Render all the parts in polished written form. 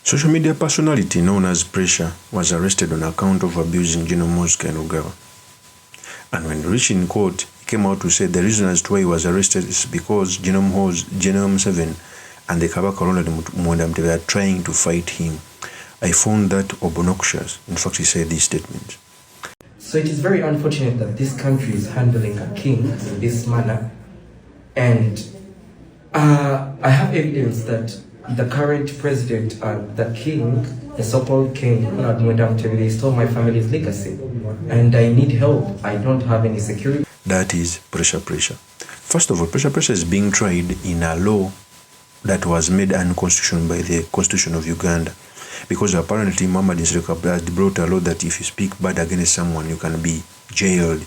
Social media personality known as Pressure was arrested on account of abusing General MUSEVENI. And when reaching court, he came out to say the reason as to why he was arrested is because General MUSEVENI and the KABAKA were trying to fight him. I found that obnoxious. In fact, he said these statements. So it is very unfortunate that this country is handling a king in this manner. And I have evidence that the current president, the king, the so-called king, they stole my family's legacy. And I need help. I don't have any security. That is Pressure. First of all, Pressure is being tried in a law that was made unconstitutional by the Constitution of Uganda. Because apparently Muhammad has brought a law that if you speak bad against someone, you can be jailed.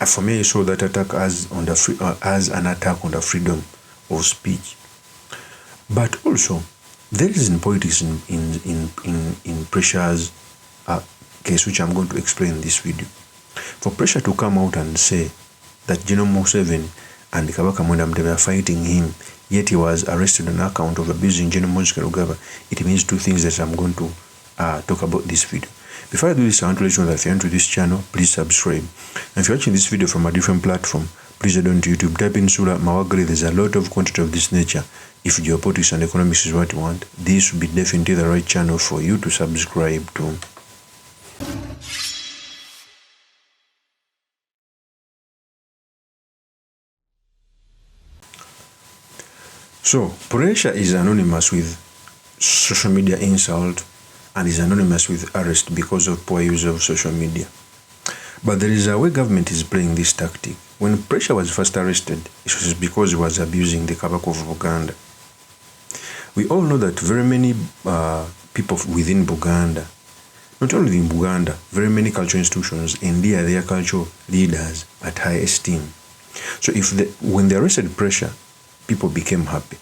For me, I saw that attack as an attack on the freedom of speech. But also, there is in politics in Pressure's case, which I'm going to explain in this video. For Pressure to come out and say that General MUSEVENI and KABAKA were fighting him, yet he was arrested on account of abusing General MUSEVENI, it means two things that I'm going to talk about this video. Before I do this, I want to let you know that if you're into this channel, please subscribe. And if you're watching this video from a different platform, please head on to YouTube, type in Sura Mawagri. There's a lot of content of this nature. If geopolitics and economics is what you want, this will be definitely the right channel for you to subscribe to. So, Pressure is anonymous with social media insult and is anonymous with arrest because of poor use of social media. But there is a way government is playing this tactic. When Pressure was first arrested, it was because he was abusing the KABAKA of Buganda. We all know that very many people within Buganda, not only in Buganda, very many cultural institutions endear their cultural leaders at high esteem. So when they arrested Pressure, people became happy.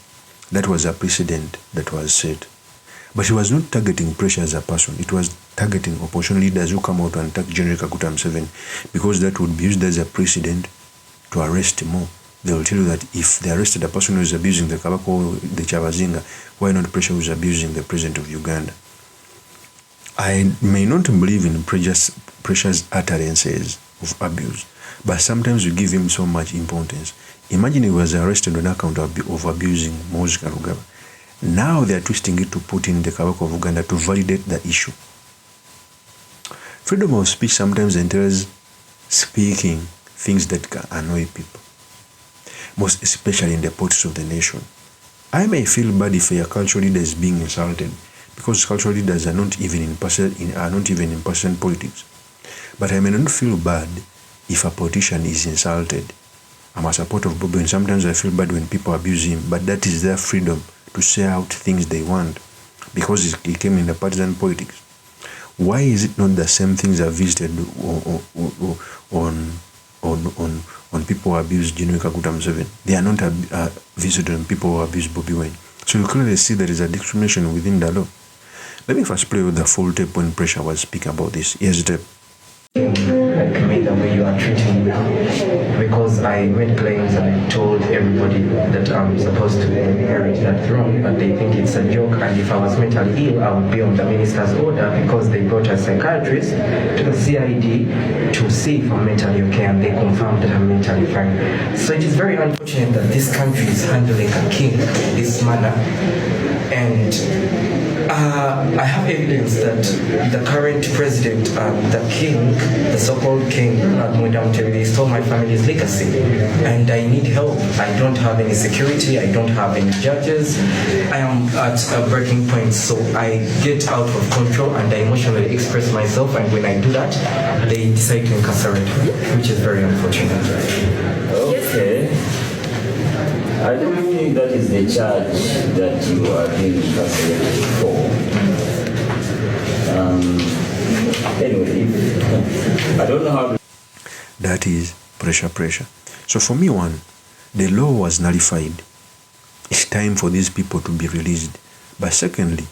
That was a precedent that was set. But he was not targeting Pressure as a person. It was targeting opposition leaders who come out and attack General Kaguta Museveni, because that would be used as a precedent to arrest more. They will tell you that if they arrested a person who is abusing the KABAKA or the Chabazinga, why not Pressure who is abusing the president of Uganda? I may not believe in Pressure's utterances of abuse, but sometimes we give him so much importance. Imagine he was arrested on account of abusing MUSEVENI. Now they are twisting it to put in the KABAKA of Uganda to validate the issue. Freedom of speech sometimes entails speaking things that can annoy people, most especially in the politics of the nation. I may feel bad if a cultural leader is being insulted, because cultural leaders are not even in person politics. But I may not feel bad if a politician is insulted. I'm a supporter of Bobby, and sometimes I feel bad when people abuse him, but that is their freedom to say out things they want, because he came in the partisan politics. Why is it not the same things are visited on people who abuse General Kaguta Museveni? They are not visited on people who abuse Bobby Wine. So you clearly see there is a discrimination within the law. Let me first play with the full tape when Pressure was speaking about this. Here's the tape. Like me the way you are treating me, because I made claims and I told everybody that I'm supposed to inherit that throne, but they think it's a joke, and if I was mentally ill, I would be on the minister's order, because they brought a psychiatrist to the CID to see if I'm mentally okay, and they confirmed that I'm mentally fine. So it is very unfortunate that this country is handling a king in this manner, and I have evidence that the current president, the king, the so-called king, they stole my family's legacy, and I need help. I don't have any security, I don't have any judges. I am at a breaking point, so I get out of control and I emotionally express myself, and when I do that, they decide to incarcerate me, which is very unfortunate. Okay. I don't think that is the charge that you are being incarcerated for. Anyway, I don't know how to... That is Pressure. So for me, one, the law was nullified. It's time for these people to be released. But secondly,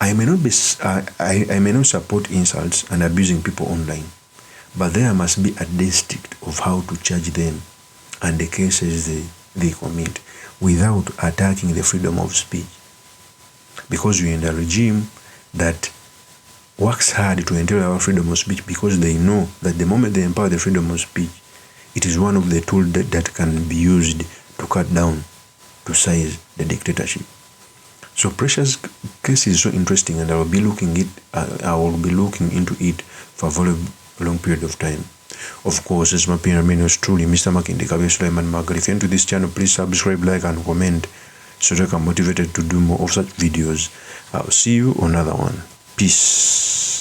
I may not support insults and abusing people online, but there must be a distinct of how to charge them and the cases they commit without attacking the freedom of speech. because we're in a regime that works hard to entail our freedom of speech, because they know that the moment they empower the freedom of speech, it is one of the tools that can be used to cut down, to size the dictatorship. So Precious' case is so interesting, and I will be looking into it for a very long period of time. Of course, as my opinion is truly Mr. Makinde Kabwe Suleiman Magal. If you're into this channel, please subscribe, like, and comment so that I'm motivated to do more of such videos. I'll see you on another one. Peace.